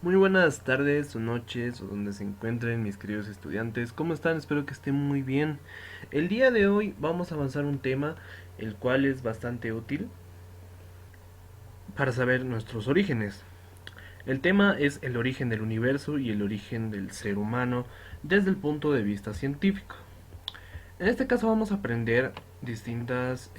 Muy buenas tardes o noches o donde se encuentren mis queridos estudiantes. ¿Cómo están? Espero que estén muy bien. El día de hoy vamos a avanzar un tema el cual es bastante útil para saber nuestros orígenes. El tema es el origen del universo y el origen del ser humano desde el punto de vista científico. En este caso vamos a aprender distintas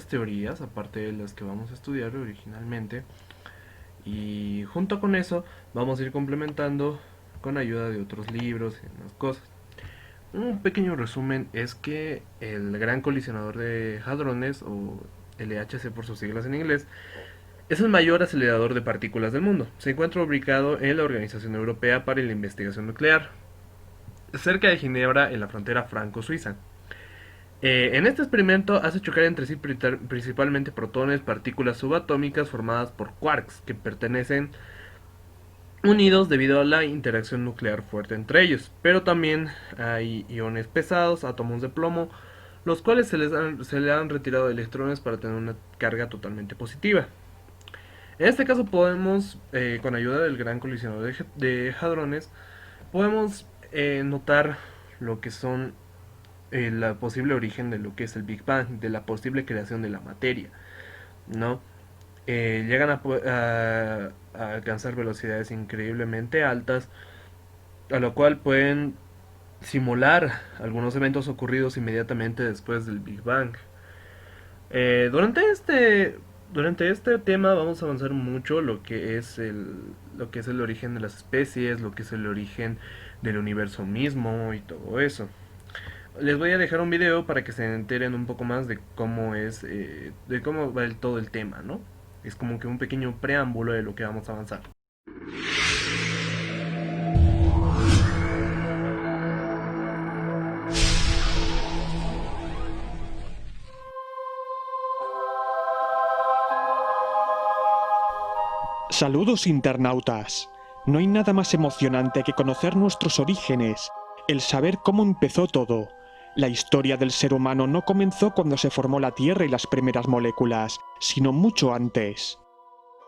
teorías, aparte de las que vamos a estudiar originalmente. Y junto con eso vamos a ir complementando con ayuda de otros libros y demás cosas. Un pequeño resumen es que el Gran Colisionador de Hadrones, o LHC por sus siglas en inglés, es el mayor acelerador de partículas del mundo. Se encuentra ubicado en la Organización Europea para la Investigación Nuclear, cerca de Ginebra, en la frontera franco-suiza. En este experimento hace chocar entre sí principalmente protones, partículas subatómicas formadas por quarks, que pertenecen unidos debido a la interacción nuclear fuerte entre ellos, pero también hay iones pesados, átomos de plomo, los cuales se le han retirado electrones para tener una carga totalmente positiva. En este caso podemos, con ayuda del gran colisionador de hadrones, podemos notar lo que son el posible origen de lo que es el Big Bang, de la posible creación de la materia, ¿no? Llegan a alcanzar velocidades increíblemente altas, a lo cual pueden simular algunos eventos ocurridos inmediatamente después del Big Bang. Eh, durante este durante este tema vamos a avanzar mucho lo que es el origen de las especies, lo que es el origen del universo mismo y todo eso. Les voy a dejar un video para que se enteren un poco más de cómo de cómo va todo el tema, ¿no? Es como que un pequeño preámbulo de lo que vamos a avanzar. Saludos internautas. No hay nada más emocionante que conocer nuestros orígenes, el saber cómo empezó todo. La historia del ser humano no comenzó cuando se formó la Tierra y las primeras moléculas, sino mucho antes.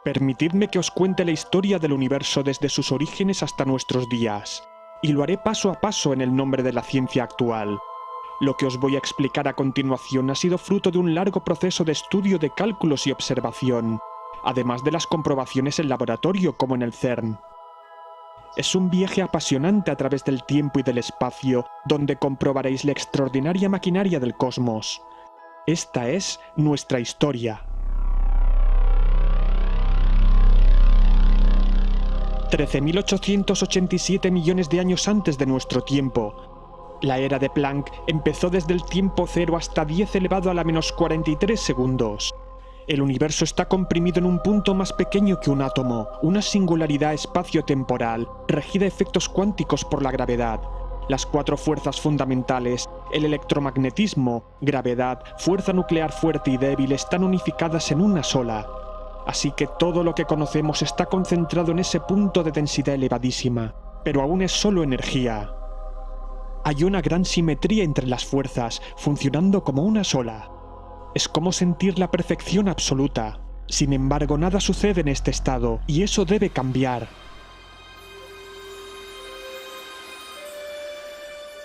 Permitidme que os cuente la historia del universo desde sus orígenes hasta nuestros días, y lo haré paso a paso en el nombre de la ciencia actual. Lo que os voy a explicar a continuación ha sido fruto de un largo proceso de estudio de cálculos y observación, además de las comprobaciones en laboratorio como en el CERN. Es un viaje apasionante a través del tiempo y del espacio, donde comprobaréis la extraordinaria maquinaria del cosmos. Esta es nuestra historia. 13.887 millones de años antes de nuestro tiempo. La era de Planck empezó desde el tiempo cero hasta 10 elevado a la menos 43 segundos. El universo está comprimido en un punto más pequeño que un átomo, una singularidad espacio-temporal, regida a efectos cuánticos por la gravedad. Las cuatro fuerzas fundamentales, el electromagnetismo, gravedad, fuerza nuclear fuerte y débil, están unificadas en una sola. Así que todo lo que conocemos está concentrado en ese punto de densidad elevadísima, pero aún es solo energía. Hay una gran simetría entre las fuerzas, funcionando como una sola. Es como sentir la perfección absoluta. Sin embargo, nada sucede en este estado, y eso debe cambiar.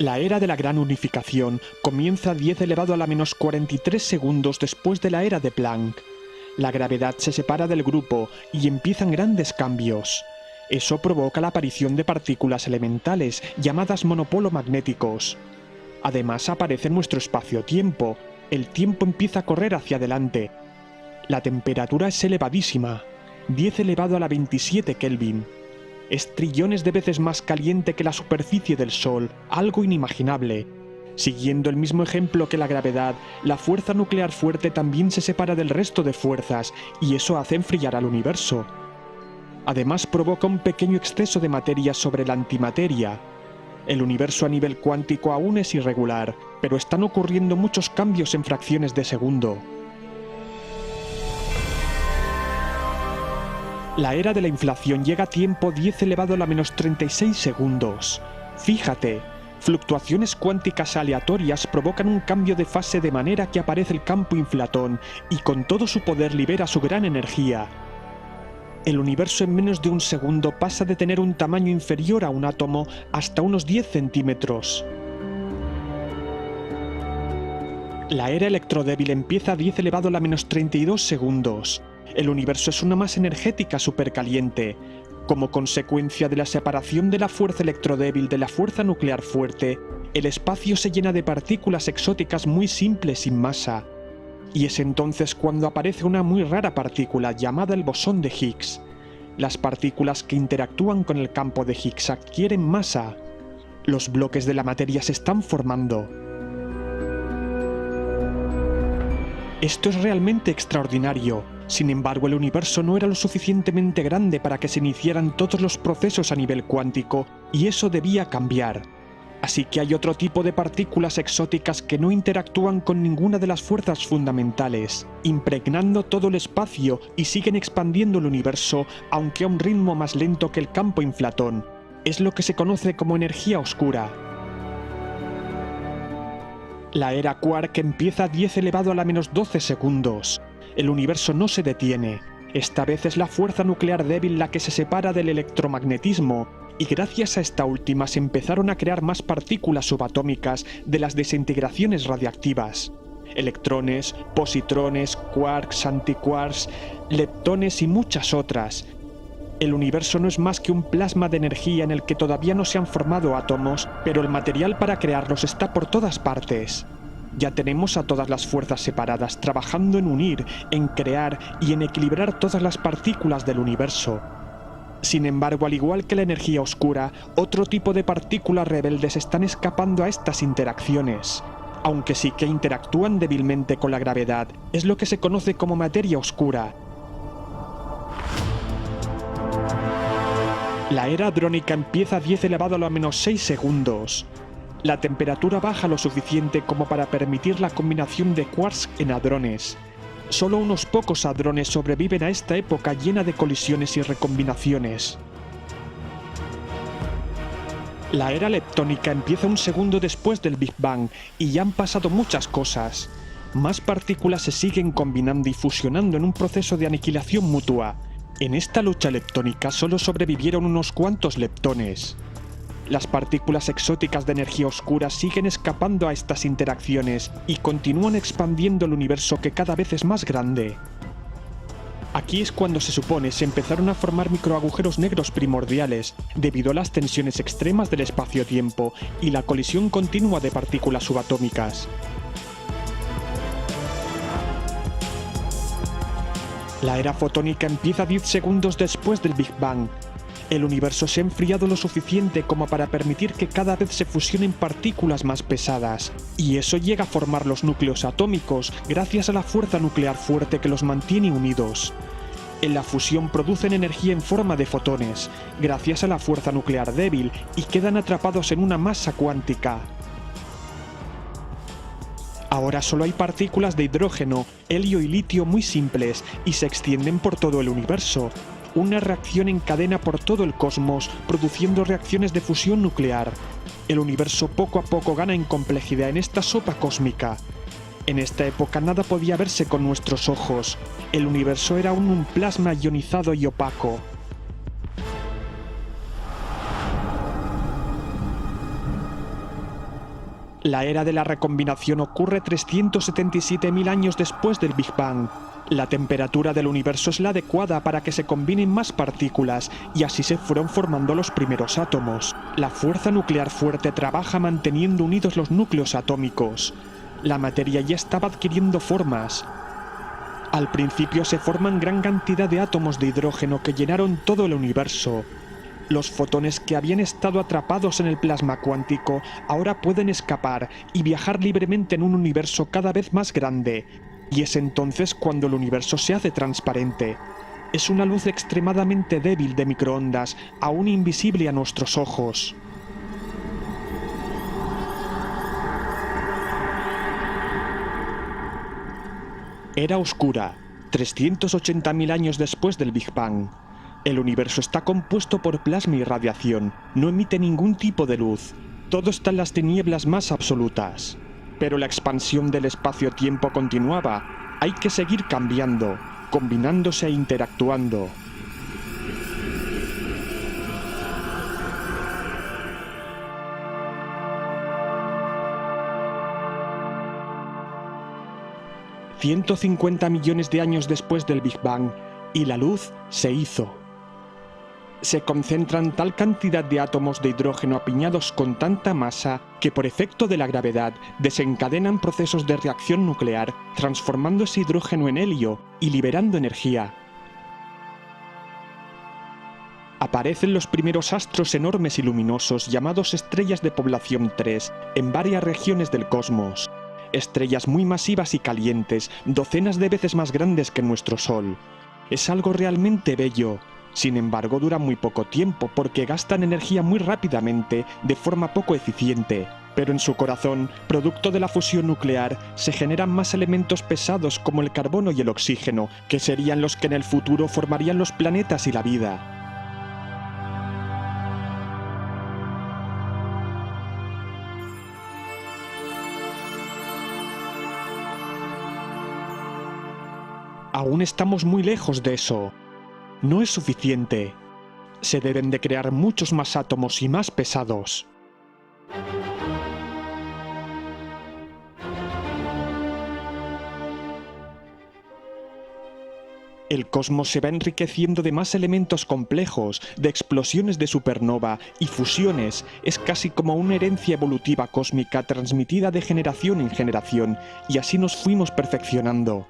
La era de la gran unificación comienza a 10 elevado a la menos 43 segundos después de la era de Planck. La gravedad se separa del grupo y empiezan grandes cambios. Eso provoca la aparición de partículas elementales llamadas monopolo magnéticos. Además aparece nuestro espacio-tiempo. El tiempo empieza a correr hacia adelante. La temperatura es elevadísima, 10 elevado a la 27 Kelvin. Es trillones de veces más caliente que la superficie del Sol, algo inimaginable. Siguiendo el mismo ejemplo que la gravedad, la fuerza nuclear fuerte también se separa del resto de fuerzas, y eso hace enfriar al universo. Además provoca un pequeño exceso de materia sobre la antimateria. El universo a nivel cuántico aún es irregular, pero están ocurriendo muchos cambios en fracciones de segundo. La era de la inflación llega a tiempo 10 elevado a la menos 36 segundos. Fíjate, fluctuaciones cuánticas aleatorias provocan un cambio de fase de manera que aparece el campo inflatón y con todo su poder libera su gran energía. El universo en menos de un segundo pasa de tener un tamaño inferior a un átomo hasta unos 10 centímetros. La era electrodébil empieza a 10 elevado a la menos 32 segundos. El universo es una masa energética supercaliente. Como consecuencia de la separación de la fuerza electrodébil de la fuerza nuclear fuerte, el espacio se llena de partículas exóticas muy simples sin masa. Y es entonces cuando aparece una muy rara partícula llamada el bosón de Higgs. Las partículas que interactúan con el campo de Higgs adquieren masa. Los bloques de la materia se están formando. Esto es realmente extraordinario. Sin embargo, el universo no era lo suficientemente grande para que se iniciaran todos los procesos a nivel cuántico, y eso debía cambiar. Así que hay otro tipo de partículas exóticas que no interactúan con ninguna de las fuerzas fundamentales, impregnando todo el espacio y siguen expandiendo el universo, aunque a un ritmo más lento que el campo inflatón. Es lo que se conoce como energía oscura. La era quark empieza a 10 elevado a la menos 12 segundos. El universo no se detiene. Esta vez es la fuerza nuclear débil la que se separa del electromagnetismo, y gracias a esta última se empezaron a crear más partículas subatómicas de las desintegraciones radiactivas. Electrones, positrones, quarks, antiquarks, leptones y muchas otras. El universo no es más que un plasma de energía en el que todavía no se han formado átomos, pero el material para crearlos está por todas partes. Ya tenemos a todas las fuerzas separadas trabajando en unir, en crear y en equilibrar todas las partículas del universo. Sin embargo, al igual que la energía oscura, otro tipo de partículas rebeldes están escapando a estas interacciones. Aunque sí que interactúan débilmente con la gravedad, es lo que se conoce como materia oscura. La era hadrónica empieza a 10 elevado a la menos 6 segundos. La temperatura baja lo suficiente como para permitir la combinación de quarks en hadrones. Solo unos pocos hadrones sobreviven a esta época llena de colisiones y recombinaciones. La era leptónica empieza un segundo después del Big Bang y ya han pasado muchas cosas. Más partículas se siguen combinando y fusionando en un proceso de aniquilación mutua. En esta lucha leptónica solo sobrevivieron unos cuantos leptones. Las partículas exóticas de energía oscura siguen escapando a estas interacciones y continúan expandiendo el universo, que cada vez es más grande. Aquí es cuando se supone se empezaron a formar microagujeros negros primordiales, debido a las tensiones extremas del espacio-tiempo y la colisión continua de partículas subatómicas. La era fotónica empieza 10 segundos después del Big Bang. El universo se ha enfriado lo suficiente como para permitir que cada vez se fusionen partículas más pesadas, y eso llega a formar los núcleos atómicos gracias a la fuerza nuclear fuerte que los mantiene unidos. En la fusión producen energía en forma de fotones, gracias a la fuerza nuclear débil, y quedan atrapados en una masa cuántica. Ahora solo hay partículas de hidrógeno, helio y litio muy simples, y se extienden por todo el universo. Una reacción en cadena por todo el cosmos, produciendo reacciones de fusión nuclear. El universo poco a poco gana en complejidad en esta sopa cósmica. En esta época nada podía verse con nuestros ojos. El universo era aún un plasma ionizado y opaco. La era de la recombinación ocurre 377.000 años después del Big Bang. La temperatura del universo es la adecuada para que se combinen más partículas, y así se fueron formando los primeros átomos. La fuerza nuclear fuerte trabaja manteniendo unidos los núcleos atómicos. La materia ya estaba adquiriendo formas. Al principio se forman gran cantidad de átomos de hidrógeno que llenaron todo el universo. Los fotones que habían estado atrapados en el plasma cuántico ahora pueden escapar y viajar libremente en un universo cada vez más grande. Y es entonces cuando el universo se hace transparente. Es una luz extremadamente débil de microondas, aún invisible a nuestros ojos. Era oscura, 380.000 años después del Big Bang. El universo está compuesto por plasma y radiación, no emite ningún tipo de luz. Todo está en las tinieblas más absolutas. Pero la expansión del espacio-tiempo continuaba. Hay que seguir cambiando, combinándose e interactuando. 150 millones de años después del Big Bang, y la luz se hizo. Se concentran tal cantidad de átomos de hidrógeno apiñados con tanta masa que por efecto de la gravedad desencadenan procesos de reacción nuclear, transformando ese hidrógeno en helio y liberando energía. Aparecen los primeros astros enormes y luminosos llamados estrellas de población 3 en varias regiones del cosmos. Estrellas muy masivas y calientes, docenas de veces más grandes que nuestro Sol. Es algo realmente bello. Sin embargo, duran muy poco tiempo porque gastan energía muy rápidamente, de forma poco eficiente. Pero en su corazón, producto de la fusión nuclear, se generan más elementos pesados como el carbono y el oxígeno, que serían los que en el futuro formarían los planetas y la vida. Aún estamos muy lejos de eso. No es suficiente. Se deben de crear muchos más átomos y más pesados. El cosmos se va enriqueciendo de más elementos complejos, de explosiones de supernova y fusiones. Es casi como una herencia evolutiva cósmica transmitida de generación en generación, y así nos fuimos perfeccionando.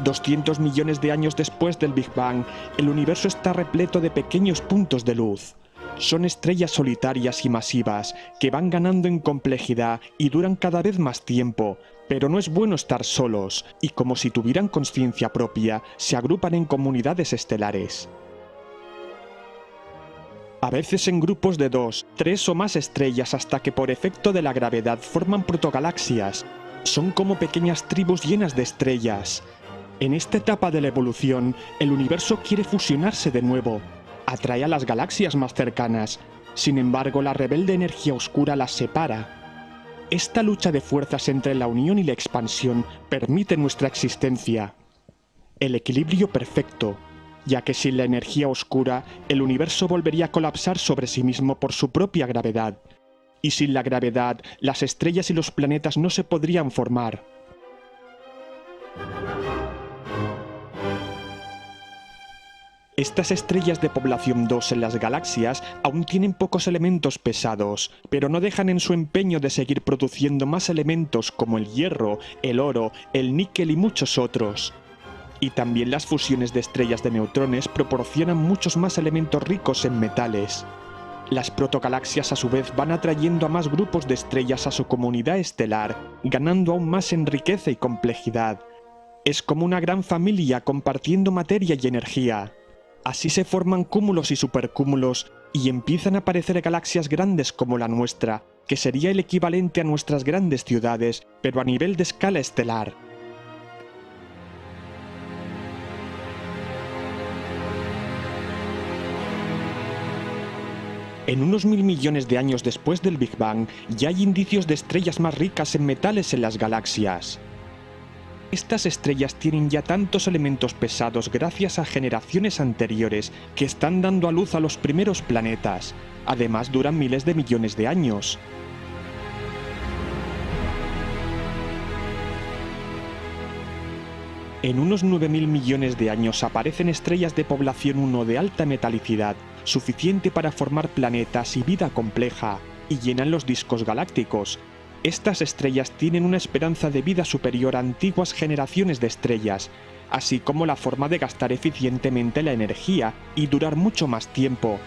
$200 millones de años después del Big Bang, el universo está repleto de pequeños puntos de luz. Son estrellas solitarias y masivas, que van ganando en complejidad y duran cada vez más tiempo, pero no es bueno estar solos, y como si tuvieran conciencia propia, se agrupan en comunidades estelares. A veces en grupos de 2, 3 o más estrellas hasta que por efecto de la gravedad forman protogalaxias. Son como pequeñas tribus llenas de estrellas. En esta etapa de la evolución, el universo quiere fusionarse de nuevo. Atrae a las galaxias más cercanas. Sin embargo, la rebelde energía oscura las separa. Esta lucha de fuerzas entre la unión y la expansión permite nuestra existencia. El equilibrio perfecto, ya que sin la energía oscura, el universo volvería a colapsar sobre sí mismo por su propia gravedad. Y sin la gravedad, las estrellas y los planetas no se podrían formar. Estas estrellas de población 2 en las galaxias aún tienen pocos elementos pesados, pero no dejan en su empeño de seguir produciendo más elementos como el hierro, el oro, el níquel y muchos otros. Y también las fusiones de estrellas de neutrones proporcionan muchos más elementos ricos en metales. Las protogalaxias a su vez van atrayendo a más grupos de estrellas a su comunidad estelar, ganando aún más en riqueza y complejidad. Es como una gran familia compartiendo materia y energía. Así se forman cúmulos y supercúmulos y empiezan a aparecer galaxias grandes como la nuestra, que sería el equivalente a nuestras grandes ciudades, pero a nivel de escala estelar. En unos 1000 millones de años después del Big Bang, ya hay indicios de estrellas más ricas en metales en las galaxias. Estas estrellas tienen ya tantos elementos pesados gracias a generaciones anteriores que están dando a luz a los primeros planetas. Además, duran miles de millones de años. En unos 9000 millones de años aparecen estrellas de población 1 de alta metalicidad, suficiente para formar planetas y vida compleja, y llenan los discos galácticos. Estas estrellas tienen una esperanza de vida superior a antiguas generaciones de estrellas, así como la forma de gastar eficientemente la energía y durar mucho más tiempo.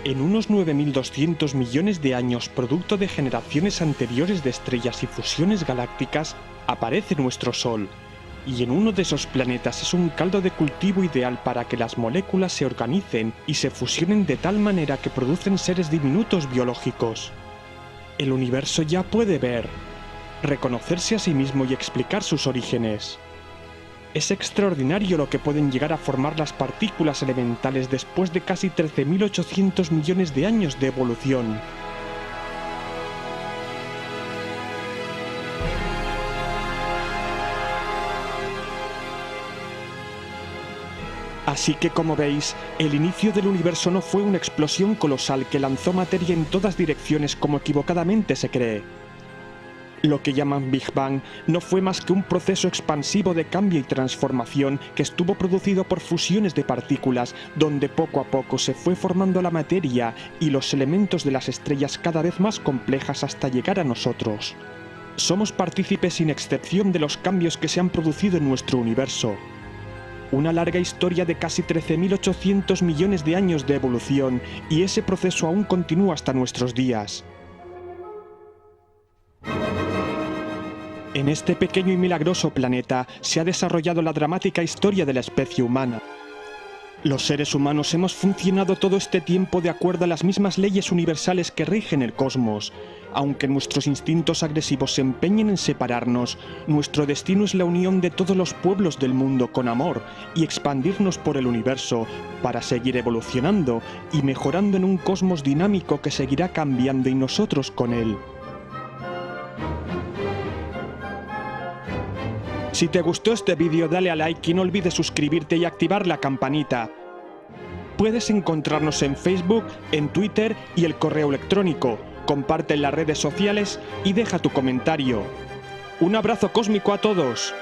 En unos 9200 millones de años, producto de generaciones anteriores de estrellas y fusiones galácticas, aparece nuestro Sol. Y en uno de esos planetas es un caldo de cultivo ideal para que las moléculas se organicen y se fusionen de tal manera que producen seres diminutos biológicos. El universo ya puede ver, reconocerse a sí mismo y explicar sus orígenes. Es extraordinario lo que pueden llegar a formar las partículas elementales después de casi 13.800 millones de años de evolución. Así que, como veis, el inicio del universo no fue una explosión colosal que lanzó materia en todas direcciones como equivocadamente se cree. Lo que llaman Big Bang no fue más que un proceso expansivo de cambio y transformación que estuvo producido por fusiones de partículas, donde poco a poco se fue formando la materia y los elementos de las estrellas cada vez más complejas hasta llegar a nosotros. Somos partícipes sin excepción de los cambios que se han producido en nuestro universo. Una larga historia de casi 13.800 millones de años de evolución, y ese proceso aún continúa hasta nuestros días. En este pequeño y milagroso planeta se ha desarrollado la dramática historia de la especie humana. Los seres humanos hemos funcionado todo este tiempo de acuerdo a las mismas leyes universales que rigen el cosmos. Aunque nuestros instintos agresivos se empeñen en separarnos, nuestro destino es la unión de todos los pueblos del mundo con amor y expandirnos por el universo para seguir evolucionando y mejorando en un cosmos dinámico que seguirá cambiando y nosotros con él. Si te gustó este vídeo, dale a like y no olvides suscribirte y activar la campanita. Puedes encontrarnos en Facebook, en Twitter y el correo electrónico. Comparte en las redes sociales y deja tu comentario. Un abrazo cósmico a todos.